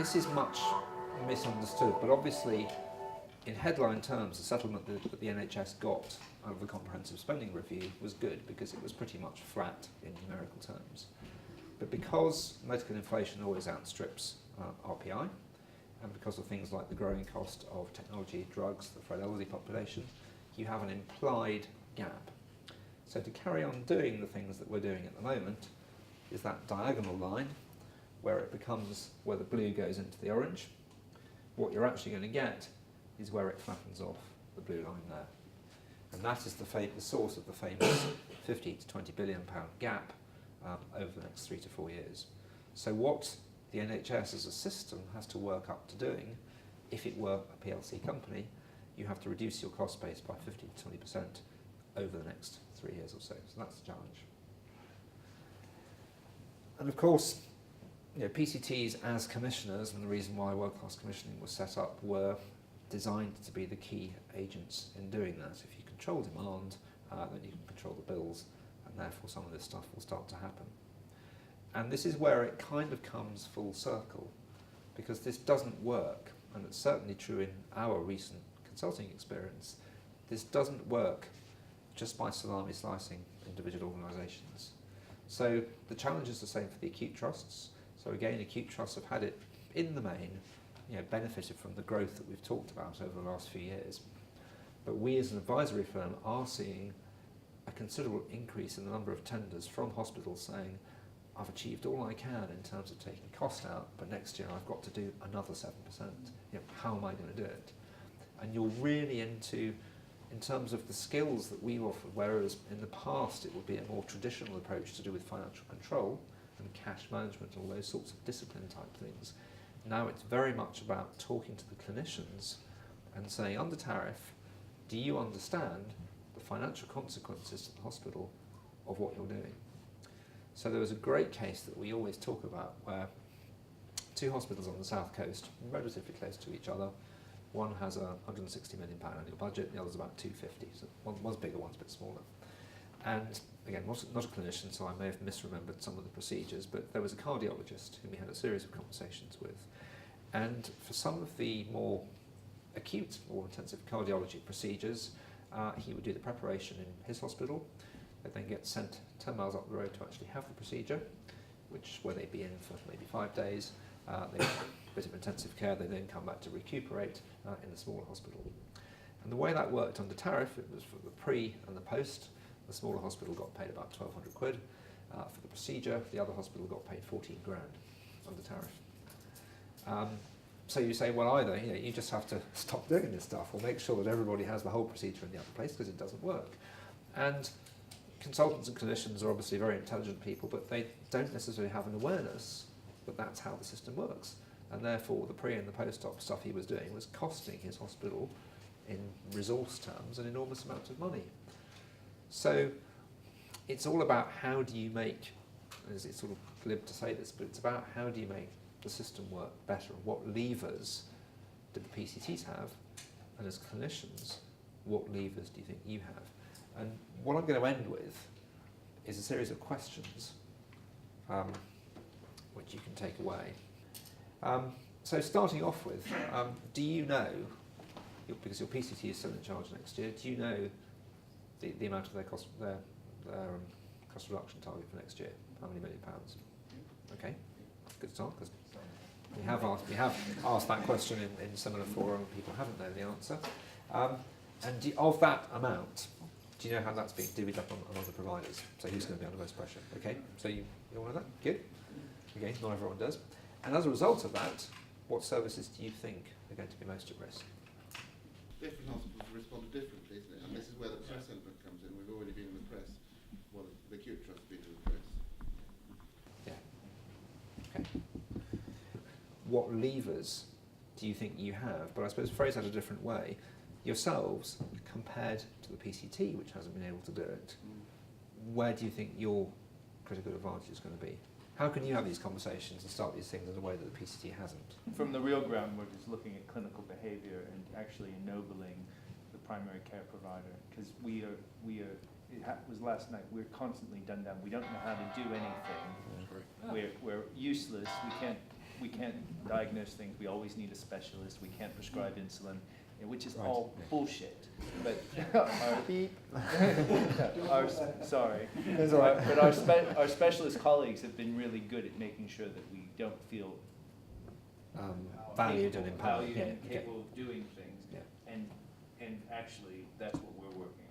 this is much misunderstood, but obviously, in headline terms, the settlement that the NHS got out of the comprehensive spending review was good because it was pretty much flat in numerical terms. But because medical inflation always outstrips RPI, and because of things like the growing cost of technology, drugs for an elderly population, you have an implied gap. So to carry on doing the things that we're doing at the moment is that diagonal line where it becomes, where the blue goes into the orange. What you're actually going to get is where it flattens off the blue line there. And that is the source of the famous 50 to 20 billion pound gap over the next 3 to 4 years. So what the NHS as a system has to work up to doing, if it were a PLC company, you have to reduce your cost base by 50 to 20% over the next 3 years or so. So that's the challenge. And of course, PCTs as commissioners, and the reason why world-class commissioning was set up, were designed to be the key agents in doing that. If you control demand, then you can control the bills, and therefore some of this stuff will start to happen. And this is where it kind of comes full circle, because this doesn't work, and it's certainly true in our recent consulting experience. This doesn't work just by salami slicing individual organisations. So the challenge is the same for the acute trusts. So again, acute trusts have had it, in the main, benefited from the growth that we've talked about over the last few years. But we as an advisory firm are seeing a considerable increase in the number of tenders from hospitals saying, I've achieved all I can in terms of taking cost out, but next year I've got to do another 7%. How am I going to do it? And you're really into, in terms of the skills that we offer, whereas in the past it would be a more traditional approach to do with financial control and cash management, all those sorts of discipline type things. Now it's very much about talking to the clinicians and saying, under tariff, do you understand the financial consequences to the hospital of what you're doing? So there was a great case that we always talk about where two hospitals on the south coast, relatively close to each other, one has a £160 million annual budget, the other's about 250, so one's bigger, one's a bit smaller. And again, not a clinician, so I may have misremembered some of the procedures, but there was a cardiologist whom we had a series of conversations with. And for some of the more acute, more intensive cardiology procedures, he would do the preparation in his hospital. They'd then get sent 10 miles up the road to actually have the procedure, where they'd be in for maybe 5 days. They'd have a bit of intensive care, they then come back to recuperate in the smaller hospital. And the way that worked under tariff, it was for the pre and the post. The smaller hospital got paid about 1,200 quid for the procedure, the other hospital got paid 14 grand under tariff. So you say, well, either you just have to stop doing this stuff or make sure that everybody has the whole procedure in the other place because it doesn't work. And consultants and clinicians are obviously very intelligent people, but they don't necessarily have an awareness that that's how the system works. And therefore, the pre and the post-op stuff he was doing was costing his hospital, in resource terms, an enormous amount of money. So it's all about how do you make, as it's sort of glib to say this, but it's about how do you make the system work better, and what levers do the PCTs have, and as clinicians, what levers do you think you have? And what I'm going to end with is a series of questions which you can take away. So starting off with, do you know, because your PCT is still in charge next year, do you know the amount of their cost reduction target for next year? How many £1 million? Okay, good start, because we have asked that question in similar forum, people haven't known the answer. And of that amount, do you know how that's being divvied up on other providers? So who's going to be under most pressure? Okay, so you all know that? Good. Okay, not everyone does. And as a result of that, what services do you think are going to be most at risk? Different hospitals respond differently, isn't it? And this is where the press element comes in. We've already been in the press. Well, the acute trust has been in the press. Yeah. Okay. What levers do you think you have? But I suppose phrase that a different way. Yourselves, compared to the PCT, which hasn't been able to do it, where do you think your critical advantage is going to be? How can you have these conversations and start these things in a way that the PCT hasn't? From the real ground, we're just looking at clinical behaviour and actually ennobling the primary care provider, because it was last night, we're constantly done down. We don't know how to do anything. We're useless. We can't we can't diagnose things, we always need a specialist, we can't prescribe insulin, which is Right, all yeah. bullshit. But our, Beep. sorry. That's all right. But our specialist colleagues have been really good at making sure that we don't feel Valued and empowered. valued Yeah, and okay. capable of doing things. Yeah. And actually, that's what we're working